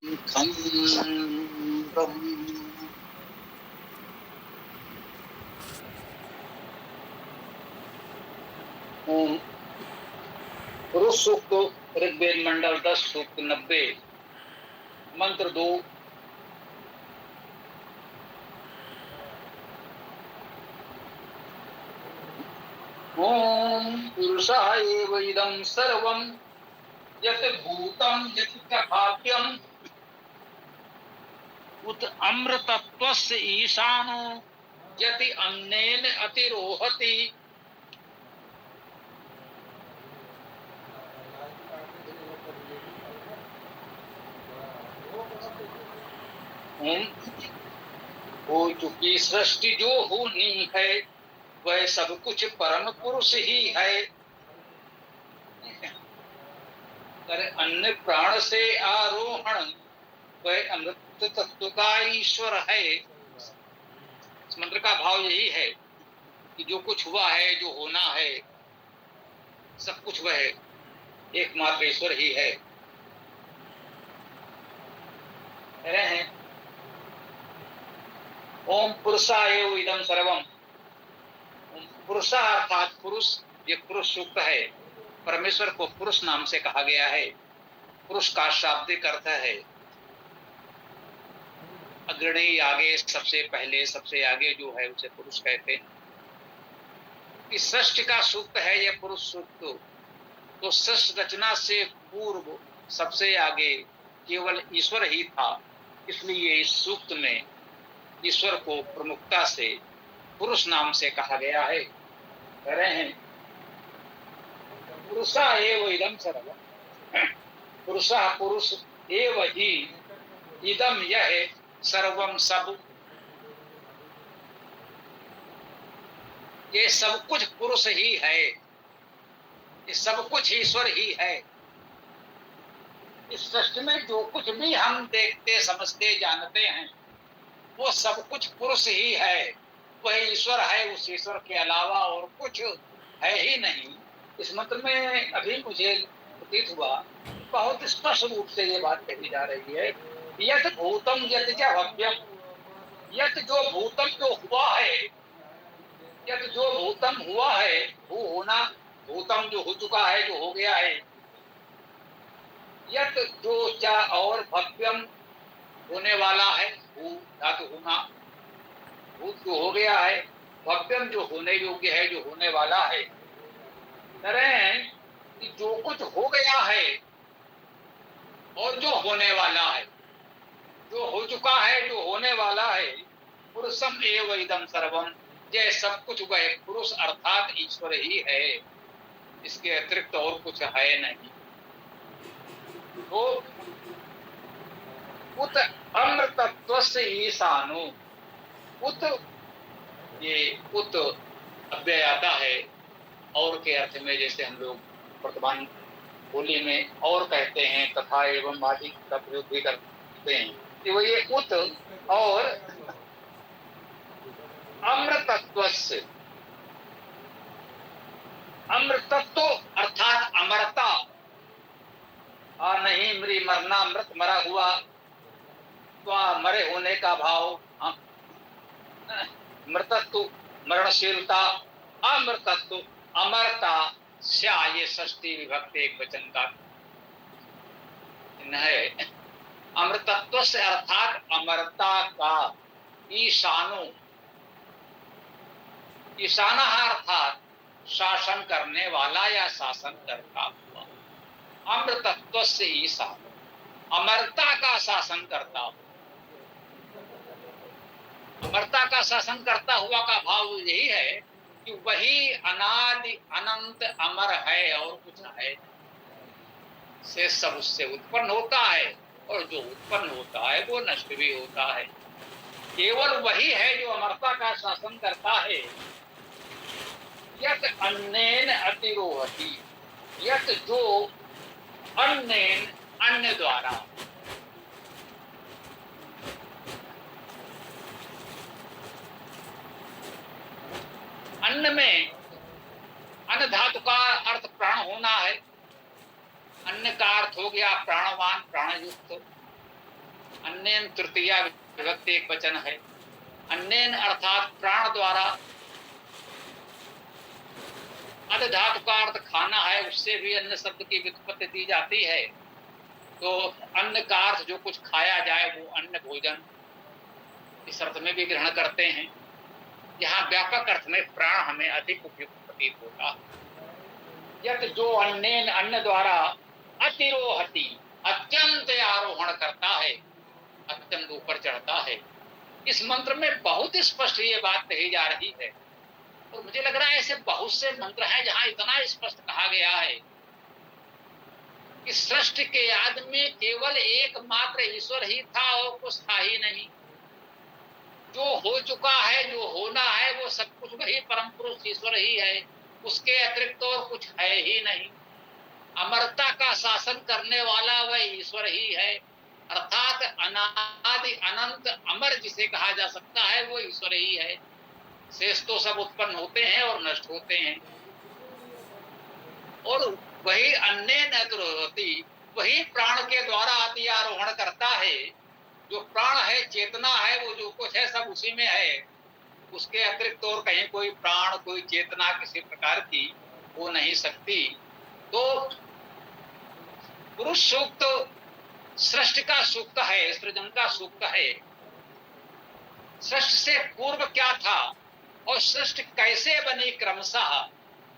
खं ब्रह्म। ओम पुरुष सूक्त ऋग्वेद मंडल 10 सूक्त 90 मंत्र 2। ओम पुरुषाय एव इदं सर्वं यत् भूतं यत् च भाव्यम् उत अमृतत्वस्य ईशानो यति अन्नेन अतिरोहति। हो चुकी सृष्टि जो होनी है वह सब कुछ परम पुरुष ही है। कर अन्य प्राण से आरोहण वह अमृत तत्व का ईश्वर है। इस मंत्र का भाव यही है कि जो कुछ हुआ है, जो होना है, सब कुछ वह एकमात्र ईश्वर ही है। कह रहे हैं ओम पुरुषाय इदं सर्वम। पुरुषा अर्थात पुरुष, ये पुरुष सूक्त है। परमेश्वर को पुरुष नाम से कहा गया है। पुरुष का शाब्दिक अर्थ है अग्रणी, आगे, सबसे पहले, सबसे आगे जो है उसे पुरुष कहते हैं। इस सृष्टि का सूक्त है यह पुरुष सूक्त। तो सृष्टि रचना से पूर्व सबसे आगे केवल ईश्वर ही था, इसलिए इस सूक्त में ईश्वर को प्रमुखता से पुरुष नाम से कहा गया है। कह रहे हैं पुरुषा एव इदं सर्वम। पुरुषा पुरुष एव ही इदम यह सर्वम सब, ये सब कुछ पुरुष ही है, ये सब कुछ ईश्वर ही है। इस सृष्टि में जो कुछ भी हम देखते, समझते, जानते हैं वो सब कुछ पुरुष ही है। वह ईश्वर है, उस ईश्वर के अलावा और कुछ है ही नहीं। इस मंत्र में अभी मुझे प्रतीत हुआ बहुत स्पष्ट रूप से ये बात कही जा रही है, यत भूतम यत च भव्यम। यत जो भूतम जो हुआ है, यत जो भूतम हुआ है, वो होना, भूतम जो हो चुका है, जो हो गया है। यत जो च और भव्यम होने वाला है, भू धातु होना, भूत जो हो गया है, भव्यम जो होने योग्य है, जो होने वाला है। कह रहे हैं कि जो कुछ हो गया है और जो होने वाला है, जो हो चुका है, जो होने वाला है, पुरुषम एव इदं सर्वम, ये सब कुछ वह पुरुष अर्थात ईश्वर ही है, इसके अतिरिक्त और कुछ है नहीं। तो उत अमृतत्वस्य ईशानो, उत, ये उत अव्यय आता है और के अर्थ में, जैसे हम लोग वर्तमान बोली में और कहते हैं, तथा एवं आदि का प्रयोग भी करते हैं कि वो ये उत और अमृतत्वस्य, अमृतत्व अर्थात अमरता, नहीं मरी मरना, मृत मरा हुआ, तो मरे होने का भाव, मृतत्व मरणशीलता, अमृतत्व अमरता, स्या ये षष्ठी विभक्ति एक वचन का है। अमृतत्व से अर्थात अमरता का, ईशानो, ईशाना अर्थात शासन करने वाला या शासन करता हुआ। अमृतत्व से ईशानो, अमरता का शासन करता हुआ। अमरता का शासन करता हुआ का भाव यही है कि वही अनादि अनंत अमर है और कुछ है, से सब उससे उत्पन्न होता है, और जो उत्पन्न होता है वो नष्ट भी होता है। केवल वही है जो अमरता का शासन करता है। यत अन्नेन अतिरोहति, यत जो अन्नेन अन्य द्वारा, अन्न में, अन्न धातु का अर्थ प्राण होना है। अन्न का अर्थ हो गया प्राणवान, प्राणयुक्त। अन्येन तृतीया विभक्ति एक वचन है। अन्येन अर्थात प्राण द्वारा, अध धातु का अर्थ खाना है, उससे भी अन्य शब्द की व्युत्पत्ति दी जाती है। तो अन्न का अर्थ जो कुछ खाया जाए वो अन्न भोजन इस अर्थ में भी ग्रहण करते हैं। यहाँ व्यापक अर्थ में प्राण हमें अधिक उपयुक्त प्रतीत होता है। यत जो अन्येन अन्न द्वारा अतिरोहति अत्यंत आरोहण करता है, अत्यंत ऊपर चढ़ता है। इस मंत्र में बहुत स्पष्ट ये बात कही जा रही है। और मुझे लग रहा है ऐसे बहुत से मंत्र हैं जहां इतना स्पष्ट कहा गया है कि सृष्टि के याद में केवल एकमात्र ईश्वर ही था और कुछ था ही नहीं। जो हो चुका है, जो होना है, वो सब कुछ वही परम पुरुष ईश्वर ही है, उसके अतिरिक्त और कुछ है ही नहीं। अमरता का शासन करने वाला वह ईश्वर ही है, अर्थात अनादि अनंत अमर जिसे कहा जा सकता है वो ईश्वर ही है। शेष तो सब उत्पन्न होते हैं और नष्ट होते हैं। और वही अन्येन अतिरोहति, वही प्राण के द्वारा अति आरोहण करता है। जो प्राण है, चेतना है, वो जो कुछ है सब उसी में है। उसके अतिरिक्त और कहीं कोई प्राण, कोई चेतना किसी प्रकार की हो नहीं सकती। तो पुरुष सूक्त सृष्टि का सूक्त है, सृजन का सूक्त है। सृष्टि से पूर्व क्या था और सृष्टि कैसे बनी क्रमशः,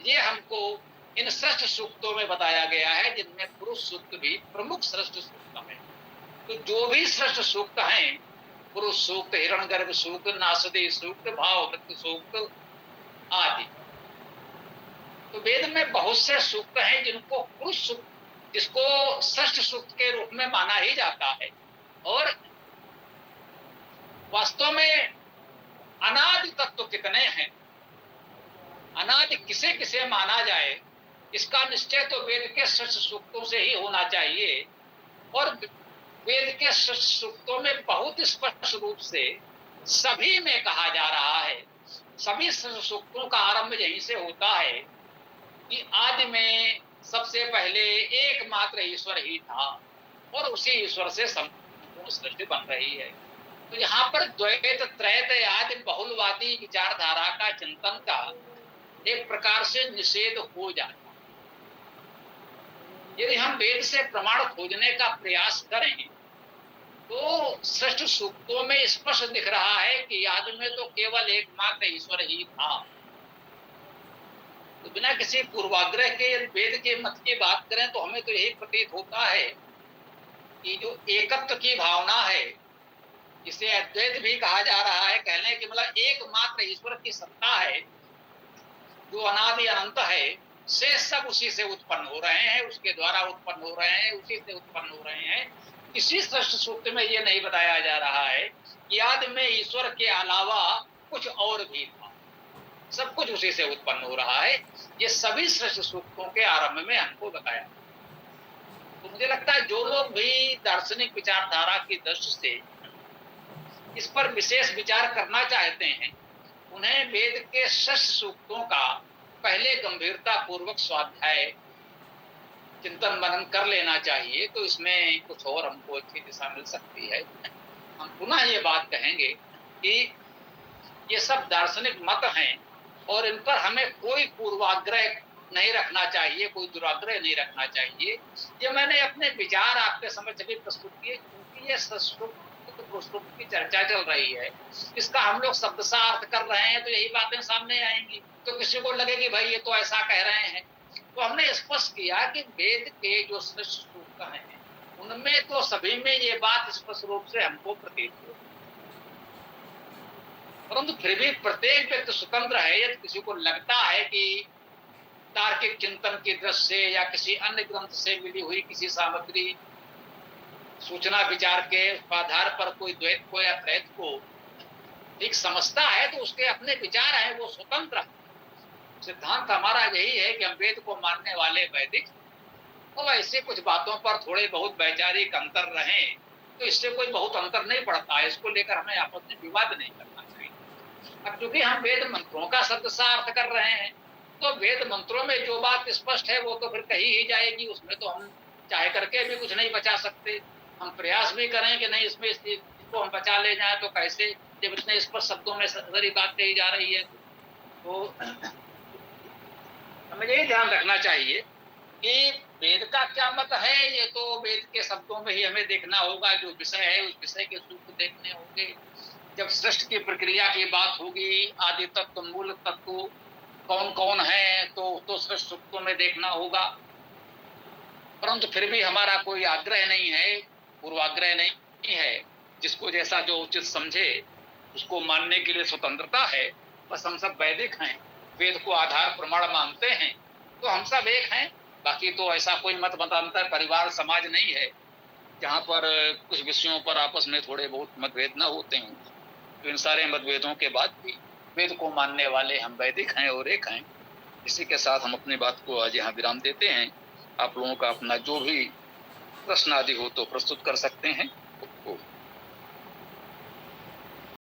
ये हमको इन सृष्टि सूक्तों में बताया गया है, जिनमें पुरुष सूक्त भी प्रमुख सृष्टि सूक्त है। तो जो भी सृष्टि सूक्त हैं, पुरुष सूक्त, हिरण्यगर्भ सूक्त, नासदी सूक्त, भाववृत्ति सूक्त आदि, तो वेद में बहुत से सूक्त हैं जिनको पुरुष सूक्त, जिसको सृष्टि सूक्त के रूप में माना ही जाता है। और वास्तव में अनादि तत्व कितने हैं, अनादि किसे किसे माना जाए, इसका निश्चय तो वेद के सृष्टि सूक्तों से ही होना चाहिए। और वेद के सृष्टि सूक्तों में बहुत स्पष्ट रूप से सभी में कहा जा रहा है, सभी सृष्टि सूक्तों का आरंभ यहीं से होता है कि आदि में सबसे पहले एकमात्र ईश्वर ही था और उसी ईश्वर से संपूर्ण सृष्टि बन रही है। तो यहाँ पर द्वैत त्रैत आदि बहुलवादी विचारधारा का चिंतन का एक प्रकार से निषेध हो जाता। यदि हम वेद से प्रमाण खोजने का प्रयास करें तो सृष्टि सूक्तों में स्पष्ट दिख रहा है कि आदि में तो केवल एकमात्र ईश्वर ही था। तो बिना किसी पूर्वाग्रह के वेद के मत की बात करें तो हमें तो यही प्रतीत होता है कि जो एकत्व की भावना है, जिसे अद्वैत भी कहा जा रहा है, कहने की मतलब एकमात्र ईश्वर की सत्ता है जो अनादि अनंत है, से सब उसी से उत्पन्न हो रहे हैं, उसके द्वारा उत्पन्न हो रहे हैं, उसी से उत्पन्न हो रहे हैं। इसी सृष्टि सूक्त में ये नहीं बताया जा रहा है कि आदि में ईश्वर के अलावा कुछ और भी था, सब कुछ उसी से उत्पन्न हो रहा है। ये सभी सृष्टि सूक्तों के आरंभ में हमको बताया। तो मुझे लगता है जो लोग भी दार्शनिक विचारधारा की दृष्टि से इस पर विशेष विचार करना चाहते हैं, उन्हें वेद के सृष्टि सूक्तों का पहले गंभीरता पूर्वक स्वाध्याय चिंतन मनन कर लेना चाहिए। तो इसमें कुछ और हमको अच्छी दिशा मिल सकती है। हम पुनः ये बात कहेंगे कि ये सब दार्शनिक मत हैं और इन पर हमें कोई पूर्वाग्रह नहीं रखना चाहिए, कोई दुराग्रह नहीं रखना चाहिए। ये मैंने अपने विचार आपके समक्ष अभी प्रस्तुत किए, क्योंकि ये पुस्तक की चर्चा चल रही है, इसका हम लोग शब्दशः अर्थ कर रहे हैं तो यही बातें सामने आएंगी। तो किसी को लगे कि भाई ये तो ऐसा कह रहे हैं। तो हमने स्पष्ट किया कि वेद के जो सृष्टि सूक्त हैं उनमें तो सभी में ये बात स्पष्ट रूप से हमको प्रतीत हो, परंतु फिर भी प्रत्येक व्यक्ति स्वतंत्र है। यदि किसी को लगता है कि तार्किक चिंतन की दृष्टि से या किसी अन्य ग्रंथ से मिली हुई किसी सामग्री, सूचना विचार के आधार पर कोई द्वैत को या त्रैत को ठीक समझता है, तो उसके अपने विचार हैं, वो स्वतंत्र है। सिद्धांत हमारा यही है कि हम वेद को मानने वाले वैदिक, और ऐसे कुछ बातों पर थोड़े बहुत वैचारिक अंतर रहे तो इससे कोई बहुत अंतर नहीं पड़ता है, इसको लेकर हमें आपस में विवाद नहीं करना चाहिए। अब क्योंकि हम वेद मंत्रों का शब्दशः अर्थ कर रहे हैं, तो वेद मंत्रों में जो बात स्पष्ट है वो तो फिर कही ही जाएगी, उसमें तो हम चाहे करके भी कुछ नहीं बचा सकते। हम प्रयास भी करें कि नहीं इसमें इसको हम बचा ले जाएं तो कैसे, जब इतने स्पष्ट शब्दों में सारी बात कही जा रही है तो हमें यही ध्यान रखना चाहिए कि वेद का क्या मत है, ये तो वेद के शब्दों में ही हमें देखना होगा। जो विषय है उस विषय के सूत्र देखने होंगे। जब सृष्टि की प्रक्रिया की बात होगी, आदि तत्व मूल तत्व कौन कौन है तो सृष्टि सूत्रों में देखना होगा। परंतु फिर भी हमारा कोई आग्रह नहीं है, पूर्वाग्रह नहीं है। जिसको जैसा जो उचित समझे उसको मानने के लिए स्वतंत्रता है। बस हम सब वैदिक हैं, वेद को आधार प्रमाण मानते हैं, तो हम सब एक हैं। बाकी तो ऐसा कोई मत मतांतर परिवार समाज नहीं है जहां पर कुछ विषयों पर आपस में थोड़े बहुत मतभेद न होते हैं। तो इन सारे मतभेदों के बाद भी वेद को मानने वाले हम वैदिक हैं और एक हैं। इसी के साथ हम अपनी बात को आज यहाँ विराम देते हैं। आप लोगों का अपना जो भी प्रश्न आदि हो तो प्रस्तुत कर सकते हैं।